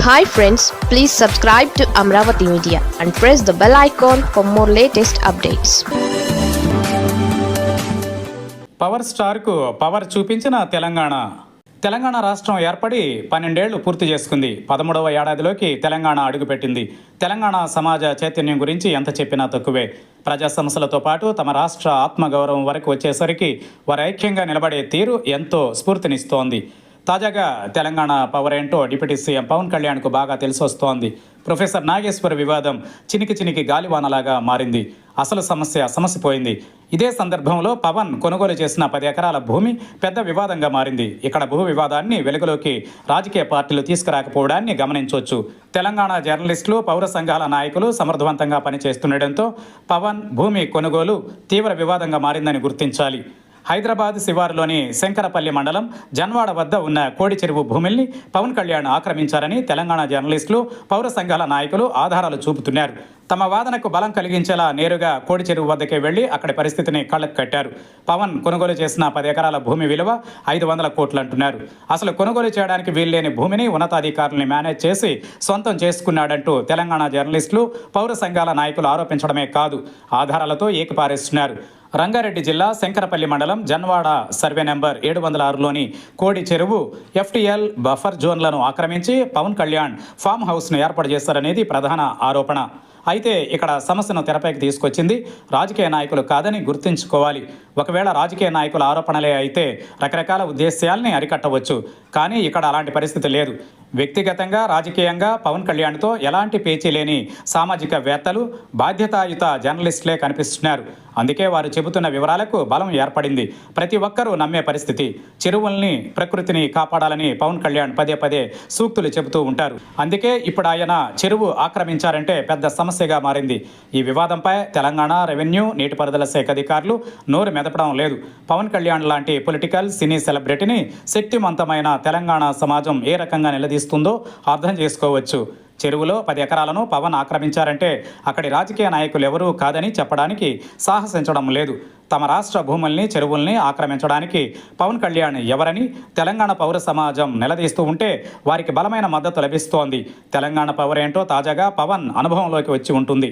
Hi friends, please subscribe to Amravati Media and press the bell icon for more latest updates. Power స్టార్కు power చూపించిన తెలంగాణ రాష్ట్రం ఏర్పడి 12 ఏళ్లు పూర్తి చేసుకుంది. 13వ ఏడాదిలోకి తెలంగాణ అడుగుపెట్టింది. తెలంగాణ సమాజ చైతన్యం గురించి ఎంత చెప్పినా తక్కువే. ప్రజా సమస్యలతో పాటు తమ రాష్ట్ర ఆత్మగౌరవం వరకు వచ్చేసరికి వారు ఐక్యంగా నిలబడే తీరు ఎంతో స్ఫూర్తినిస్తోంది. తాజాగా తెలంగాణ పవర్ ఏంటో డిప్యూటీ సీఎం పవన్ కళ్యాణ్కు బాగా తెలిసొస్తోంది. ప్రొఫెసర్ నాగేశ్వర్ వివాదం చినికి గాలివానలాగా మారింది. అసలు సమసిపోయింది. ఇదే సందర్భంలో పవన్ కొనుగోలు చేసిన 10 ఎకరాల భూమి పెద్ద వివాదంగా మారింది. ఇక్కడ భూ వివాదాన్ని వెలుగులోకి రాజకీయ పార్టీలు తీసుకురాకపోవడాన్ని గమనించవచ్చు. తెలంగాణ జర్నలిస్టులు, పౌర సంఘాల నాయకులు సమర్థవంతంగా పనిచేస్తుండటంతో పవన్ భూమి కొనుగోలు తీవ్ర వివాదంగా మారిందని గుర్తించాలి. హైదరాబాద్ శివారులోని శంకరపల్లి మండలం జన్వాడ వద్ద ఉన్న కోడి చెరువు భూముల్ని పవన్ కళ్యాణ్ ఆక్రమించారని తెలంగాణ జర్నలిస్టులు, పౌర సంఘాల నాయకులు ఆధారాలు చూపుతున్నారు. తమ వాదనకు బలం కలిగించేలా నేరుగా కోడి చెరువు వద్దకే వెళ్లి అక్కడి పరిస్థితిని కళ్లకు కట్టారు. పవన్ కొనుగోలు చేసిన 10 ఎకరాల భూమి విలువ 500 కోట్లు అంటున్నారు. అసలు కొనుగోలు చేయడానికి వీల్లేని భూమిని ఉన్నతాధికారుల్ని మేనేజ్ చేసి సొంతం చేసుకున్నాడంటూ తెలంగాణ జర్నలిస్టులు, పౌర సంఘాల నాయకులు ఆరోపించడమే కాదు, ఆధారాలతో ఏకిపారేస్తున్నారు. రంగారెడ్డి జిల్లా శంకరపల్లి మండలం జన్వాడ సర్వే నెంబర్ 706లోని కోడి చెరువు ఎఫ్టీఎల్ బఫర్ జోన్లను ఆక్రమించి పవన్ కళ్యాణ్ ఫామ్ హౌస్ను ఏర్పాటు చేశారనేది ప్రధాన ఆరోపణ. అయితే ఇక్కడ సమస్యను తెరపైకి తీసుకొచ్చింది రాజకీయ నాయకులు కాదని గుర్తుంచుకోవాలి. ఒకవేళ రాజకీయ నాయకుల ఆరోపణలే అయితే రకరకాల ఉద్దేశ్యాల్ని అరికట్టవచ్చు. కానీ ఇక్కడ అలాంటి పరిస్థితి లేదు. వ్యక్తిగతంగా, రాజకీయంగా పవన్ కళ్యాణ్తో ఎలాంటి పేచీ లేని సామాజికవేత్తలు, బాధ్యతాయుత జర్నలిస్టులే కనిపిస్తున్నారు. అందుకే వారు చెబుతున్న వివరాలకు బలం ఏర్పడింది. ప్రతి ఒక్కరూ నమ్మే పరిస్థితి. చెరువుల్ని, ప్రకృతిని కాపాడాలని పవన్ కళ్యాణ్ పదే సూక్తులు చెబుతూ ఉంటారు. అందుకే ఇప్పుడు ఆయన చెరువు ఆక్రమించారంటే పెద్ద సమస్యగా మారింది. ఈ వివాదంపై తెలంగాణ రెవెన్యూ, నీటిపారుదల శాఖ అధికారులు నోరు మెదపడం లేదు. పవన్ కళ్యాణ్ లాంటి పొలిటికల్, సినీ సెలబ్రిటీని శక్తివంతమైన తెలంగాణ సమాజం ఏ రకంగా నిలదీస్తుందో అర్థం చేసుకోవచ్చు. చెరువులో 10 ఎకరాలను పవన్ ఆక్రమించారంటే అక్కడి రాజకీయ నాయకులు ఎవరూ కాదని చెప్పడానికి సాహసించడం లేదు. తమ రాష్ట్ర భూముల్ని, చెరువుల్ని ఆక్రమించడానికి పవన్ కళ్యాణ్ ఎవరని తెలంగాణ పౌర సమాజం నిలదీస్తూ ఉంటే వారికి బలమైన మద్దతు లభిస్తోంది. తెలంగాణ పవర్ ఏంటో తాజాగా పవన్ అనుభవంలోకి వచ్చి ఉంటుంది.